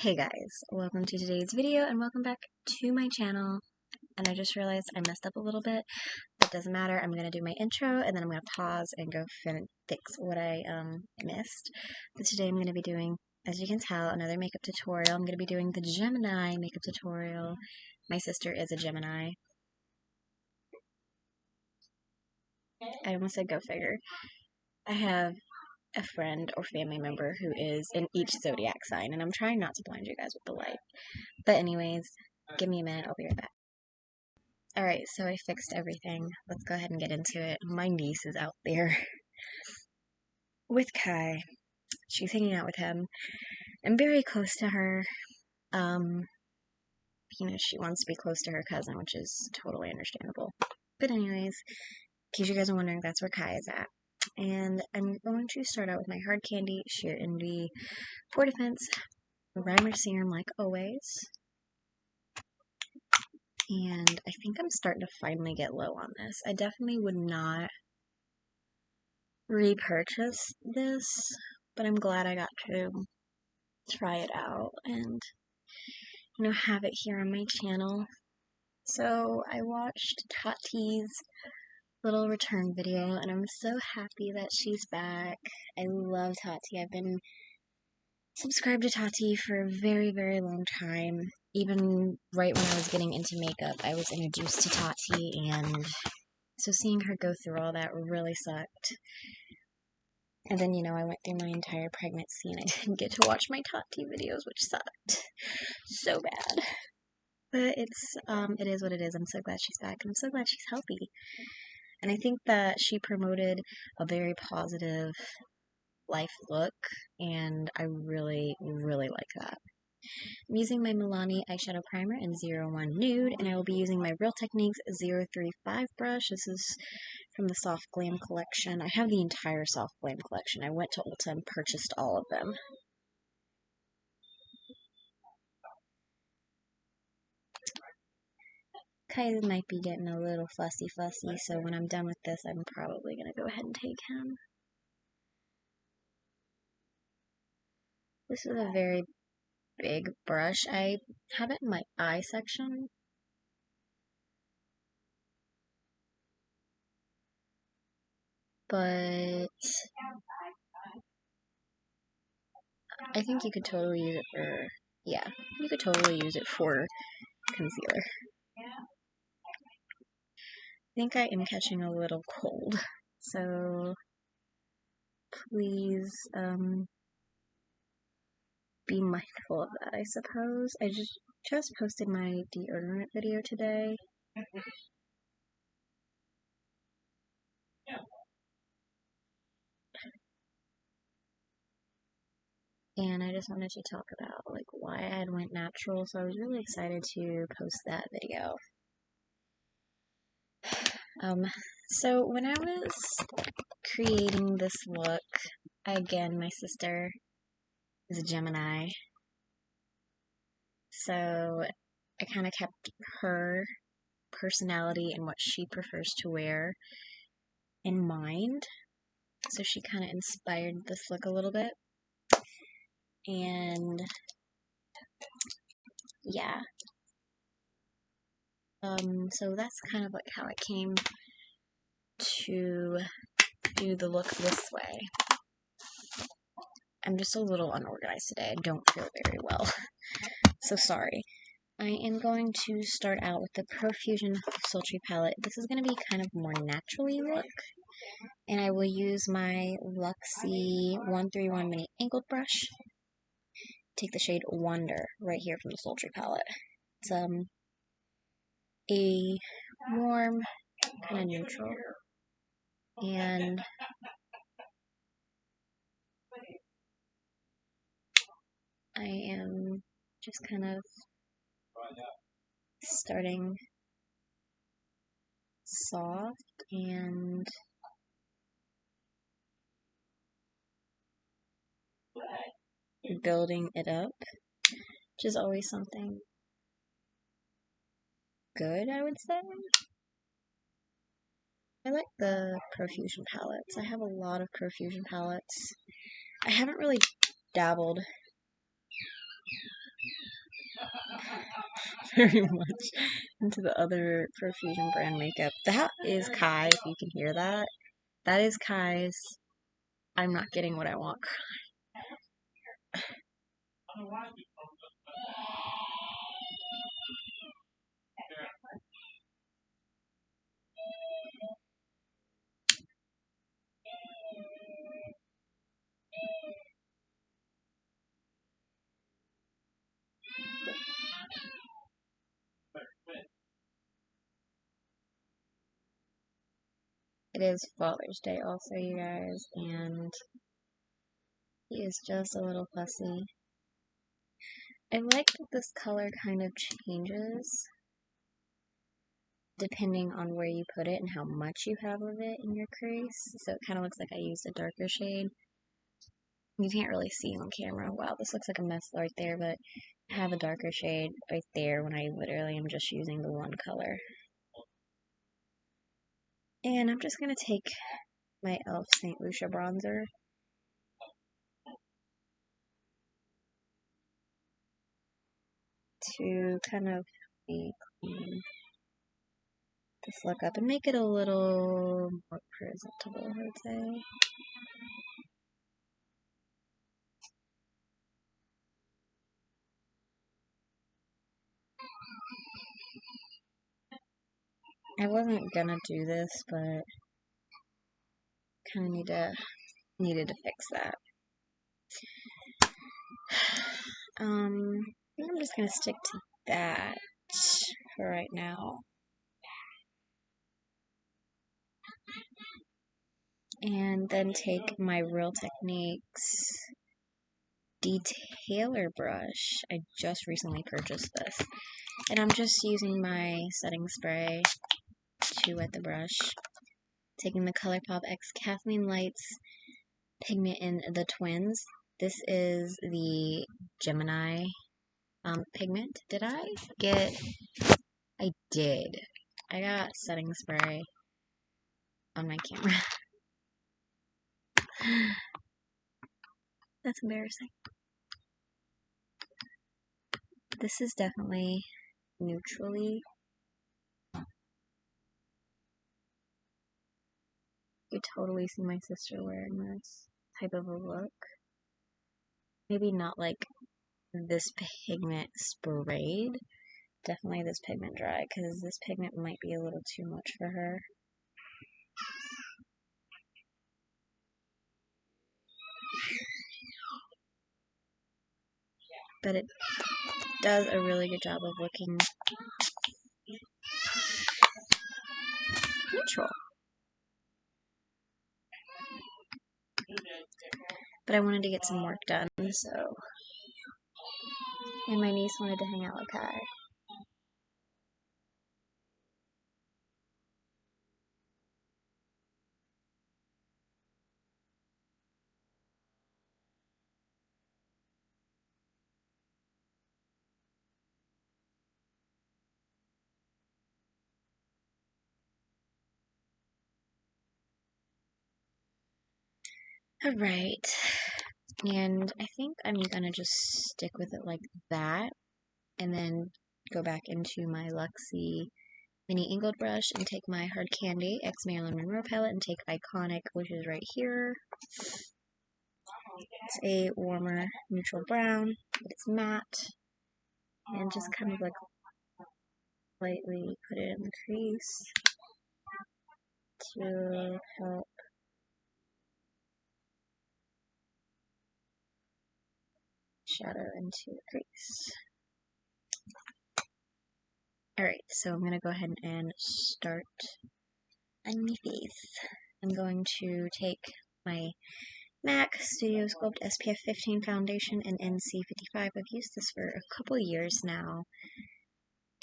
Hey guys, welcome to today's video and welcome back to my channel. And I just realized I messed up a little bit, but it doesn't matter. I'm going to do my intro and then I'm going to pause and go fix what I missed. But today I'm going to be doing, as you can tell, another makeup tutorial. I'm going to be doing the Gemini makeup tutorial. My sister is a Gemini. I almost said go figure. I have a friend or family member who is in each zodiac sign, and I'm trying not to blind you guys with the light. But anyways, give me a minute, I'll be right back. Alright, so I fixed everything. Let's go ahead and get into it. My niece is out there with Kai. She's hanging out with him. I'm very close to her. She wants to be close to her cousin, which is totally understandable. But anyways, in case you guys are wondering, that's where Kai is at. And I'm going to start out with my hard candy Sheer Envy Pore Defense Primer Serum, like always. And I think I'm starting to finally get low on this. I definitely would not repurchase this, but I'm glad I got to try it out and, have it here on my channel. So I watched Tati's little return video, and I'm so happy that she's back. I love Tati. I've been subscribed to Tati for a very, very long time. Even right when I was getting into makeup, I was introduced to Tati, and so seeing her go through all that really sucked. And then, I went through my entire pregnancy and I didn't get to watch my Tati videos, which sucked so bad. But it is what it is. I'm so glad she's back, and I'm so glad she's healthy. And I think that she promoted a very positive life look, and I really, really like that. I'm using my Milani eyeshadow primer in 01 Nude, and I will be using my Real Techniques 035 brush. This is from the Soft Glam collection. I have the entire Soft Glam collection. I went to Ulta and purchased all of them. Kai might be getting a little fussy, so when I'm done with this, I'm probably going to go ahead and take him. This is a very big brush. I have it in my eye section. But I think you could totally use it for, you could totally use it for concealer. I think I am catching a little cold, so please be mindful of that, I suppose. I just posted my deodorant video today. And I just wanted to talk about why I had went natural, so I was really excited to post that video. So when I was creating this look, again, my sister is a Gemini, so I kind of kept her personality and what she prefers to wear in mind, so she kind of inspired this look a little bit. And yeah, so that's kind of how I came to do the look this way. I'm just a little unorganized today. I don't feel very well, so sorry. I am going to start out with the Profusion Sultry palette. This is going to be kind of more naturally look, and I will use my Luxie 131 Mini Angled Brush. Take the shade Wonder right here from the Sultry palette. It's a warm, kind of neutral, and I am just kind of starting soft and building it up, which is always something good, I would say. I like the Profusion palettes. I have a lot of Profusion palettes. I haven't really dabbled very much into the other Profusion brand makeup. That is Kai, if you can hear that. That is Kai's I'm not getting what I want. It is Father's Day also, you guys, and he is just a little fussy. I like that this color kind of changes depending on where you put it and how much you have of it in your crease. So it kind of looks like I used a darker shade. You can't really see on camera. Wow, this looks like a mess right there, but I have a darker shade right there when I literally am just using the one color. And I'm just going to take my e.l.f. St. Lucia bronzer to kind of clean this look up and make it a little more presentable, I would say. I wasn't gonna do this, but kind of needed to fix that. I think I'm just gonna stick to that for right now. And then take my Real Techniques detailer brush. I just recently purchased this. And I'm just using my setting spray to wet the brush. Taking the ColourPop X Kathleen Lights pigment in the Twins. This is the Gemini pigment. I did. I got setting spray on my camera. That's embarrassing. This is definitely neutrally. You could totally see my sister wearing this type of a look. Maybe not like this pigment sprayed. Definitely this pigment dry, because this pigment might be a little too much for her. But it does a really good job of looking neutral. But I wanted to get some work done, so. And my niece wanted to hang out with Kai. Alright. And I think I'm gonna just stick with it like that. And then go back into my Luxie mini angled brush and take my Hard Candy X Marilyn Monroe palette and take Iconic, which is right here. It's a warmer neutral brown, but it's matte. And just kind of like lightly put it in the crease to help shadow into the crease. Alright, so I'm going to go ahead and start on my face. I'm going to take my MAC Studio Sculpt SPF 15 foundation and NC 55. I've used this for a couple years now,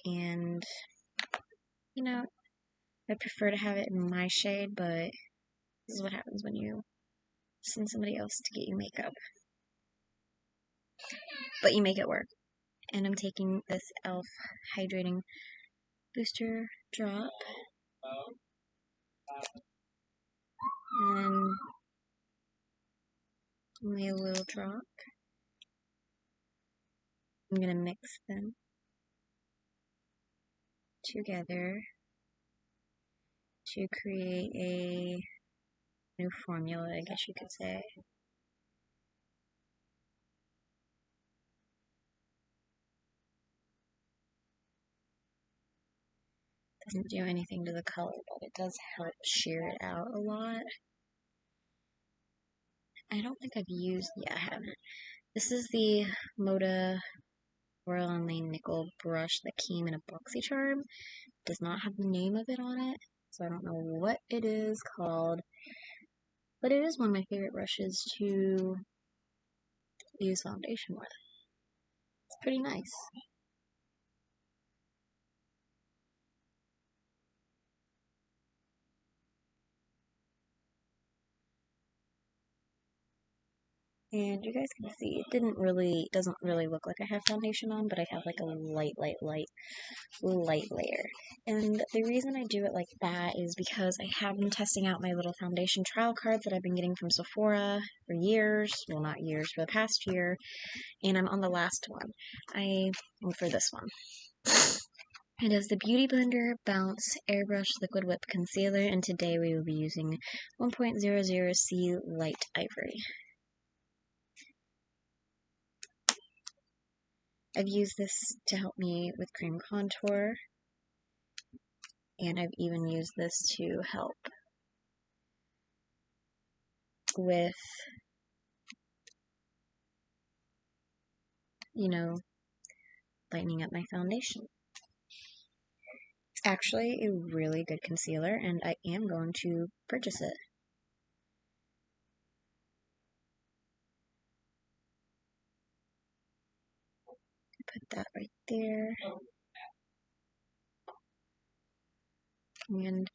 and you know, I prefer to have it in my shade, but this is what happens when you send somebody else to get you makeup. But you make it work. And I'm taking this e.l.f. Hydrating Booster Drop. And only a little drop. I'm gonna mix them together to create a new formula, I guess you could say. Doesn't do anything to the color, but it does help sheer it out a lot. I don't think I've used, yeah, I haven't. This is the Moda Royal Only Nickel brush that came in a BoxyCharm. It does not have the name of it on it, so I don't know what it is called. But it is one of my favorite brushes to use foundation with. It's pretty nice. And you guys can see, it doesn't really look like I have foundation on, but I have like a light layer. And the reason I do it like that is because I have been testing out my little foundation trial cards that I've been getting from Sephora for years. Well, not years, for the past year. And I'm on the last one. For this one. It is the Beauty Blender Bounce Airbrush Liquid Whip Concealer, and today we will be using 1.00C Light Ivory. I've used this to help me with cream contour, and I've even used this to help with, lightening up my foundation. It's actually a really good concealer, and I am going to purchase it. Put that right there. And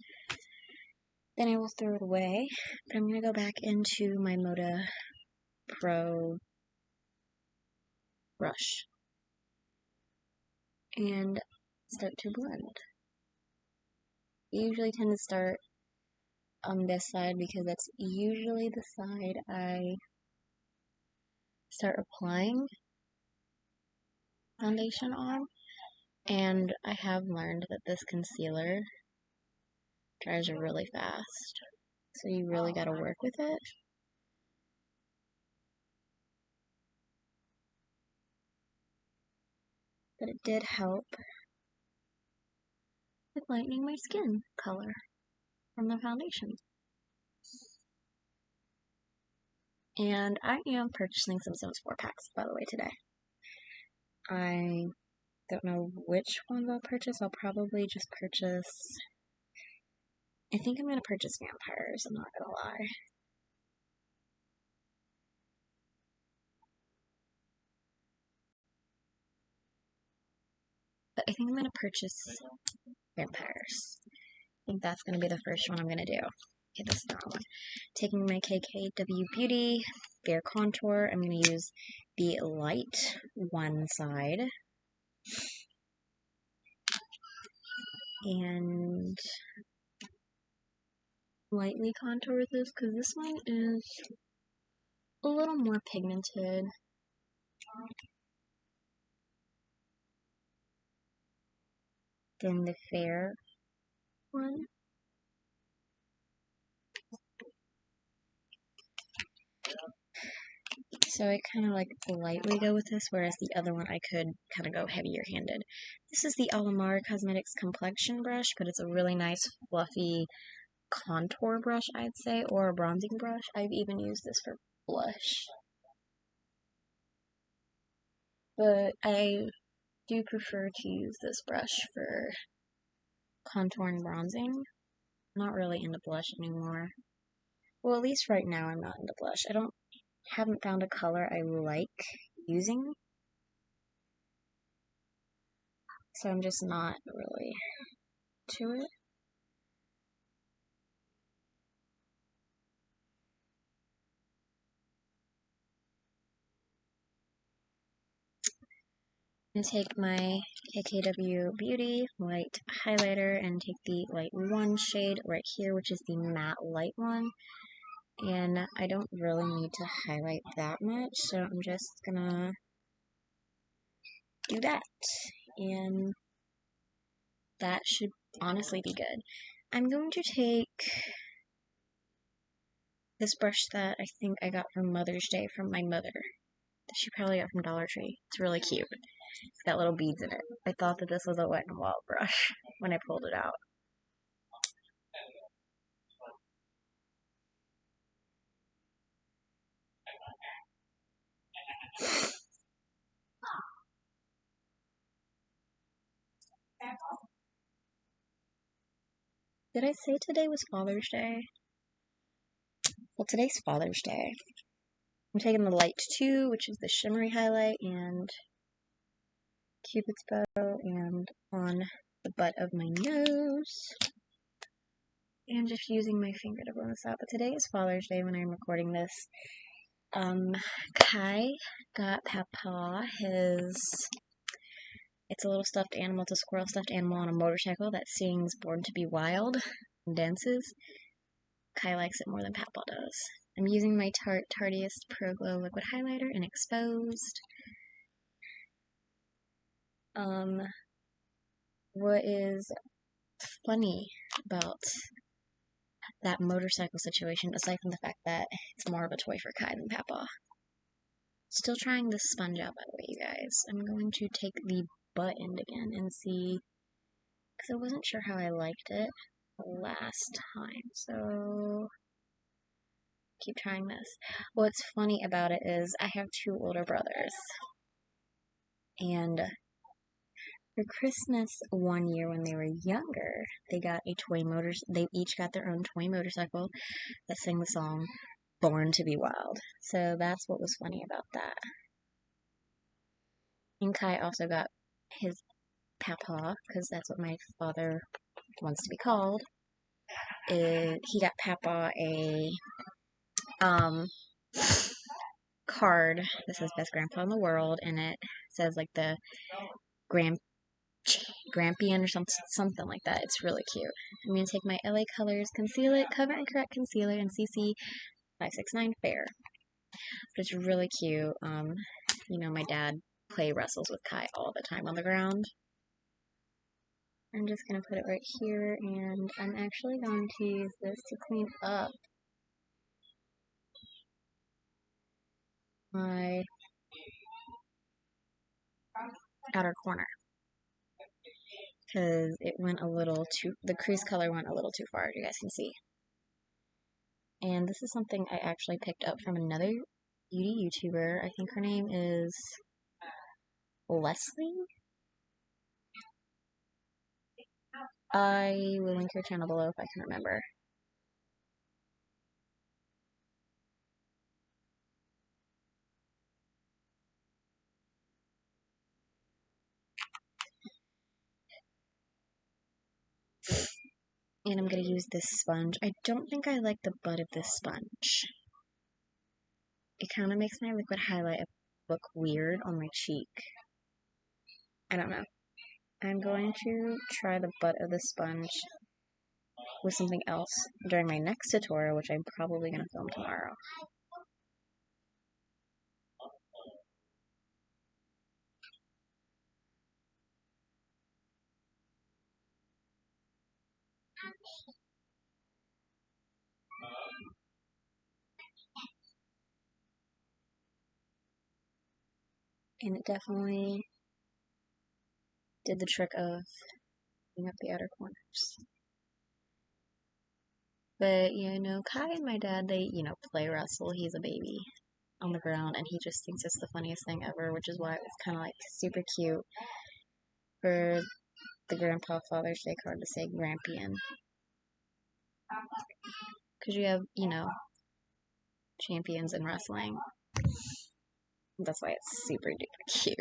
then I will throw it away. But I'm going to go back into my Moda Pro brush and start to blend. I usually tend to start on this side because that's usually the side I start applying foundation on. And I have learned that this concealer dries really fast, so you really gotta work with it. But it did help with lightening my skin color from the foundation. And I am purchasing some Sims 4 packs, by the way, today. I don't know which ones I'll purchase. I'll probably just purchase... I think I'm going to purchase vampires, I'm not going to lie. But I think I'm going to purchase vampires. I think that's going to be the first one I'm going to do. Okay, this is that one. Taking my KKW Beauty Bare Contour, I'm going to use the light one side. And lightly contour this, because this one is a little more pigmented. Than the fair one. So I kind of like lightly go with this, whereas the other one I could kind of go heavier handed. This is the Alamar Cosmetics Complexion Brush, but it's a really nice fluffy contour brush, I'd say, or a bronzing brush. I've even used this for blush. But I do prefer to use this brush for contour and bronzing. I'm not really into blush anymore. Well, at least right now I'm not into blush. Haven't found a color I like using. So I'm just not really to it. I'm going to take my KKW Beauty Light Highlighter and take the light 1 shade right here, which is the matte light one. And I don't really need to highlight that much, so I'm just gonna do that. And that should honestly be good. I'm going to take this brush that I think I got for Mother's Day from my mother. That she probably got from Dollar Tree. It's really cute. It's got little beads in it. I thought that this was a Wet n Wild brush when I pulled it out. Did I say today was Father's Day? Well, today's Father's Day. I'm taking the Light 2, which is the shimmery highlight, and Cupid's bow, and on the butt of my nose. And just using my finger to blend this out. But today is Father's Day when I'm recording this. Kai got Papa it's a little stuffed animal, it's a squirrel stuffed animal on a motorcycle that sings Born to Be Wild and dances. Kai likes it more than Papa does. I'm using my Tarteist Pro Glow Liquid Highlighter in Exposed. What is funny about that motorcycle situation, aside from the fact that it's more of a toy for Kai than Papa. Still trying this sponge out, by the way, you guys. I'm going to take the butt end again and see, because I wasn't sure how I liked it last time, so keep trying this. What's funny about it is I have 2 older brothers, and for Christmas one year when they were younger, they each got their own toy motorcycle that sang the song Born to Be Wild. So that's what was funny about that. And Kai also got his Papa, because that's what my father wants to be called. He got Papa a card that says Best Grandpa in the World, and it says like the Grampian or something like that. It's really cute. I'm going to take my LA Colors Conceal It, Cover and Correct Concealer in CC 569 Fair. But it's really cute. My dad play wrestles with Kai all the time on the ground. I'm just going to put it right here, and I'm actually going to use this to clean up my outer corner. Because the crease color went a little too far, as you guys can see. And this is something I actually picked up from another beauty YouTuber. I think her name is Leslie? I will link her channel below if I can remember. And I'm going to use this sponge. I don't think I like the butt of this sponge. It kind of makes my liquid highlight look weird on my cheek. I don't know. I'm going to try the butt of the sponge with something else during my next tutorial, which I'm probably going to film tomorrow. And it definitely did the trick of cleaning up the outer corners. But, Kai and my dad, they, play wrestle. He's a baby on the ground, and he just thinks it's the funniest thing ever, which is why it was kind of like super cute for the Grandpa Father's Day card to say Grampian. Because you have, champions in wrestling. That's why it's super duper cute.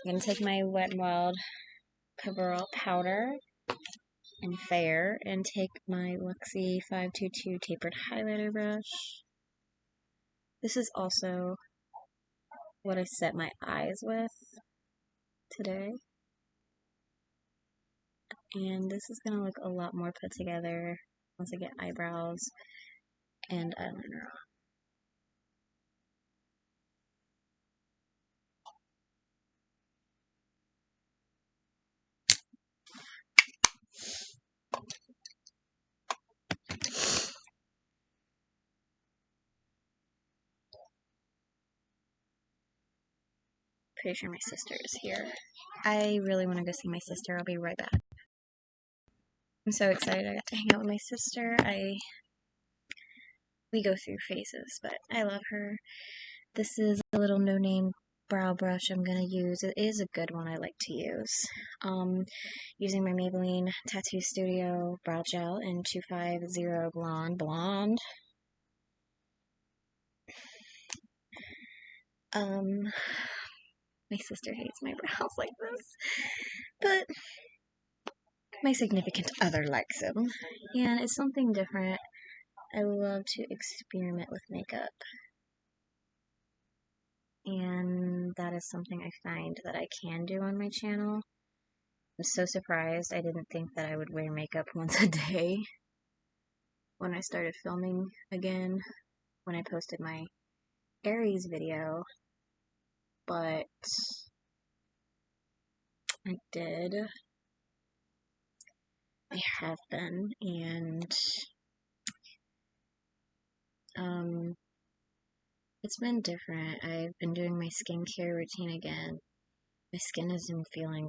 I'm going to take my Wet n Wild Coverall powder in Fair and take my Luxie 522 tapered highlighter brush. This is also what I set my eyes with today. And this is going to look a lot more put together once I get eyebrows and eyeliner on. pretty sure my sister is here. I really want to go see my sister. I'll be right back. I'm so excited I got to hang out with my sister. We go through phases, but I love her. This is a little no-name brow brush I'm gonna use. It is a good one I like to use. Using my Maybelline Tattoo Studio Brow Gel in 250 Blonde. My sister hates my brows like this, but my significant other likes them, and it's something different. I love to experiment with makeup, and that is something I find that I can do on my channel. I'm so surprised. I didn't think that I would wear makeup once a day when I started filming again, when I posted my Aries video, but I did. I have been, and it's been different. I've been doing my skincare routine again. My skin has been feeling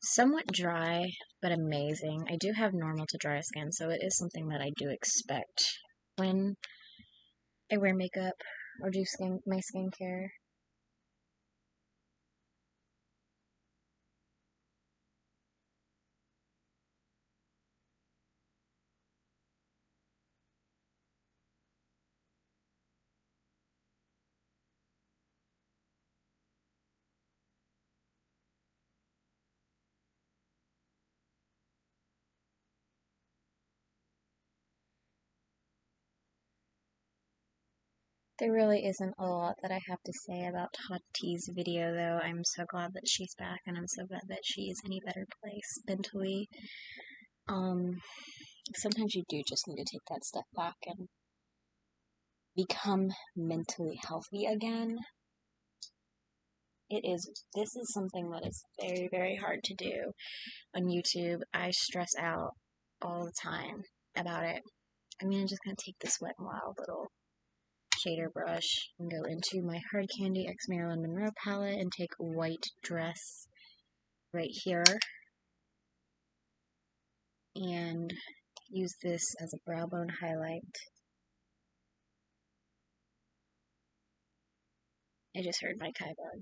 somewhat dry, but amazing. I do have normal to dry skin, so it is something that I do expect when I wear makeup or do my skincare. There really isn't a lot that I have to say about Tati's video, though. I'm so glad that she's back, and I'm so glad that she is in a better place mentally. Sometimes you do just need to take that step back and become mentally healthy again. This is something that is very, very hard to do on YouTube. I stress out all the time about it. I'm just gonna take this Wet n Wild little shader brush and go into my Hard Candy X Marilyn Monroe palette and take White Dress right here and use this as a brow bone highlight. I just heard my Kai bug.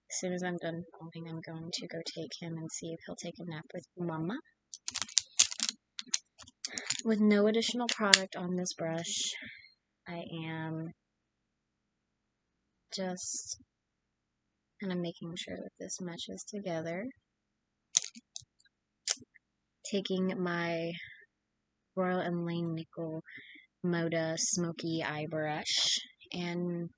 As soon as I'm done filming, I'm going to go take him and see if he'll take a nap with Mama. With no additional product on this brush, I am just kind of making sure that this meshes together. Taking my Royal and Lane Nickel Moda Smoky Eye Brush, and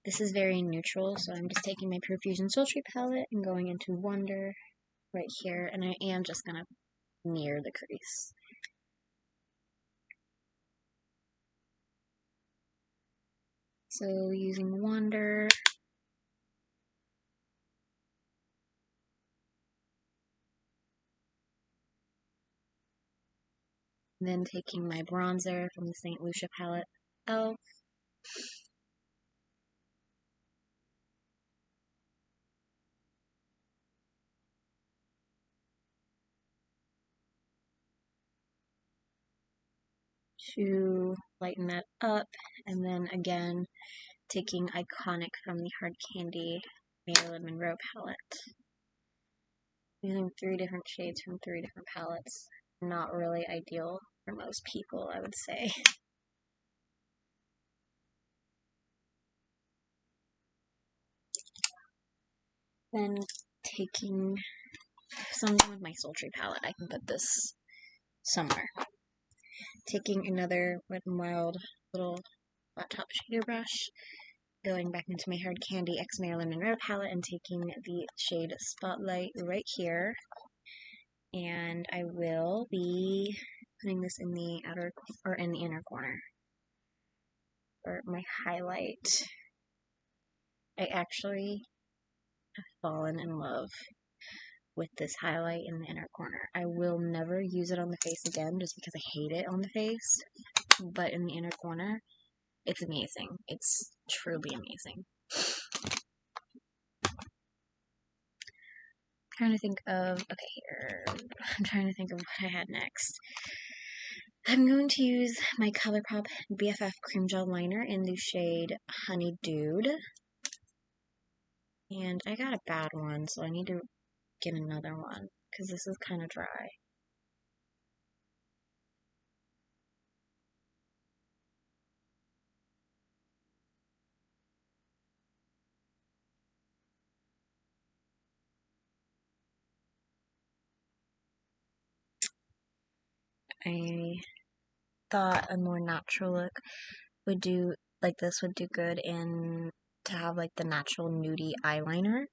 this is very neutral, so I'm just taking my Profusion Sultry palette and going into Wonder right here, and I am just going to mirror the crease. So using Wonder, then taking my bronzer from the St. Lucia palette, Elf, to lighten that up, and then again taking Iconic from the Hard Candy Marilyn Monroe palette. Using 3 different shades from 3 different palettes. Not really ideal for most people, I would say. Then taking something with my Sultry palette, I can put this somewhere. Taking another Wet n Wild little flat top shader brush, going back into my Hard Candy X Marilyn Monroe palette and taking the shade Spotlight right here. And I will be putting this in the outer or in the inner corner for my highlight. I actually have fallen in love with this highlight in the inner corner. I will never use it on the face again just because I hate it on the face, but in the inner corner, it's amazing. It's truly amazing. Trying to think of, okay, here, I'm trying to think of what I had next. I'm going to use my ColourPop BFF Cream Gel Liner in the shade Honey Dude. And I got a bad one, so I need to get another one, because this is kind of dry. I thought a more natural look would do, like this would do good in, to have like the natural nudie eyeliner.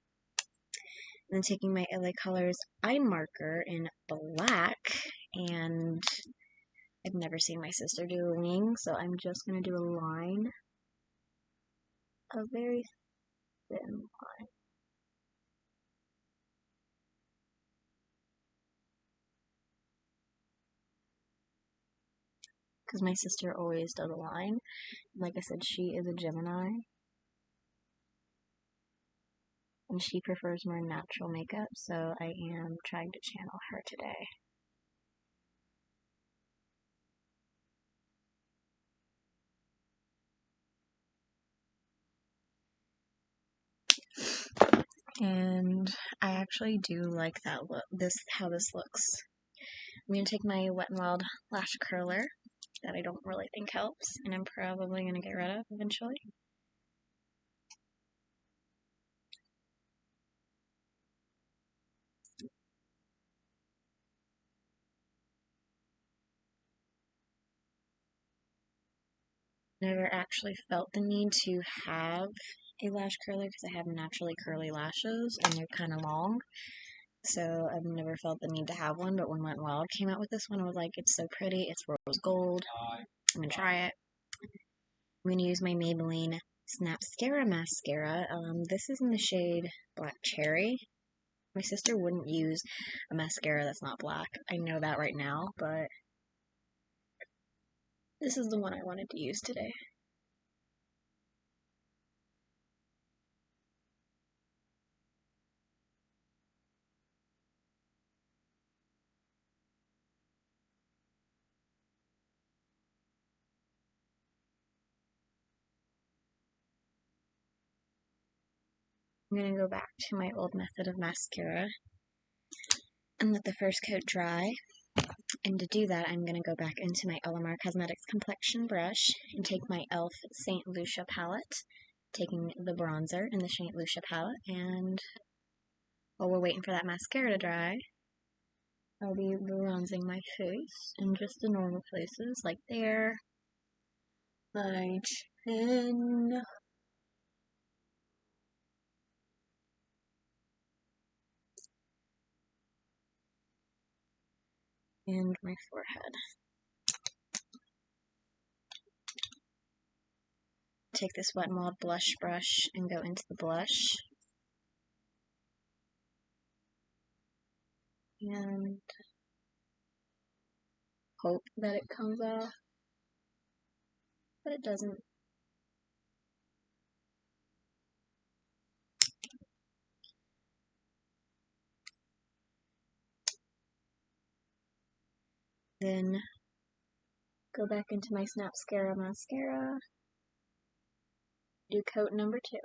And then taking my LA Colors eye marker in black, and I've never seen my sister do a wing, so I'm just going to do a line, a very thin line. Because my sister always does a line. Like I said, she is a Gemini, and she prefers more natural makeup, so I am trying to channel her today. And I actually do like that look, how this looks. I'm going to take my Wet n Wild lash curler that I don't really think helps, and I'm probably going to get rid of eventually. Never actually felt the need to have a lash curler because I have naturally curly lashes and they're kind of long. So I've never felt the need to have one, but when Wet n Wild came out with this one, I was like, it's so pretty, it's rose gold, I'm going to try it. I'm going to use my Maybelline Snapscara mascara. This is in the shade Black Cherry. My sister wouldn't use a mascara that's not black. I know that right now, but this is the one I wanted to use today. I'm going to go back to my old method of mascara and let the first coat dry. And to do that, I'm going to go back into my Elamar Cosmetics complexion brush and take my e.l.f. St. Lucia palette, taking the bronzer in the St. Lucia palette, and while we're waiting for that mascara to dry, I'll be bronzing my face in just the normal places, like there, my chin, and my forehead. Take this Wet n Wild blush brush and go into the blush. And hope that it comes off, but it doesn't. Then go back into my Snapscara mascara, do coat number 2.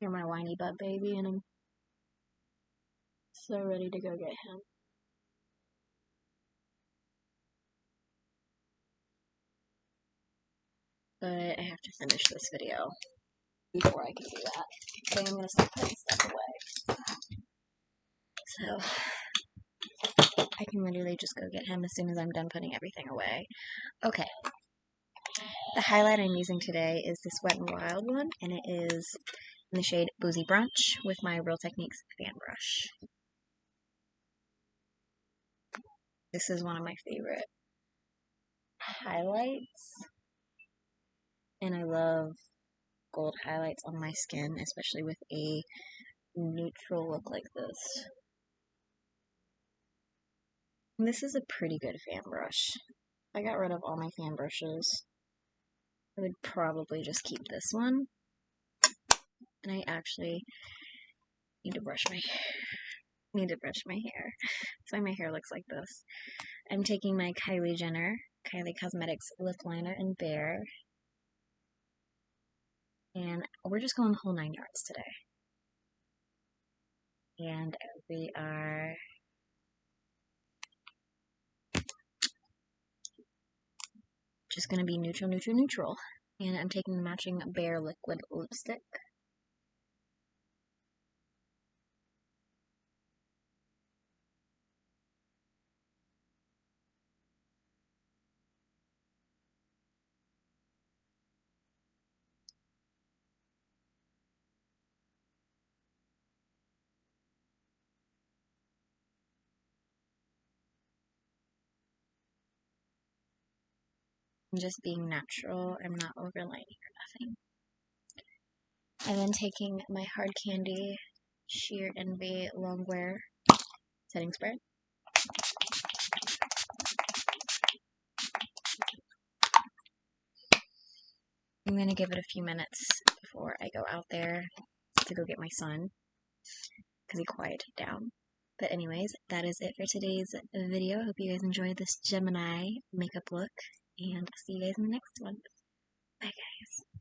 You're my whiny butt baby, and I'm so ready to go get him. But I have to finish this video before I can do that. So I'm going to start putting stuff away. So I can literally just go get him as soon as I'm done putting everything away. Okay. The highlight I'm using today is this Wet n Wild one, and it is in the shade Boozy Brunch with my Real Techniques fan brush. This is one of my favorite highlights, and I love gold highlights on my skin, especially with a neutral look like this. And this is a pretty good fan brush. I got rid of all my fan brushes. I would probably just keep this one. And I actually need to brush my hair. That's why my hair looks like this. I'm taking my Kylie Cosmetics lip liner in Bare. And we're just going the whole 9 yards today. And we are just going to be neutral, neutral, neutral. And I'm taking the matching Bare liquid lipstick. I'm just being natural. I'm not overlining or nothing. And then taking my Hard Candy Sheer Envy Longwear setting spray. I'm going to give it a few minutes before I go out there to go get my son, because he quieted down. But anyways, that is it for today's video. Hope you guys enjoyed this Gemini makeup look, and see you guys in the next one. Bye guys.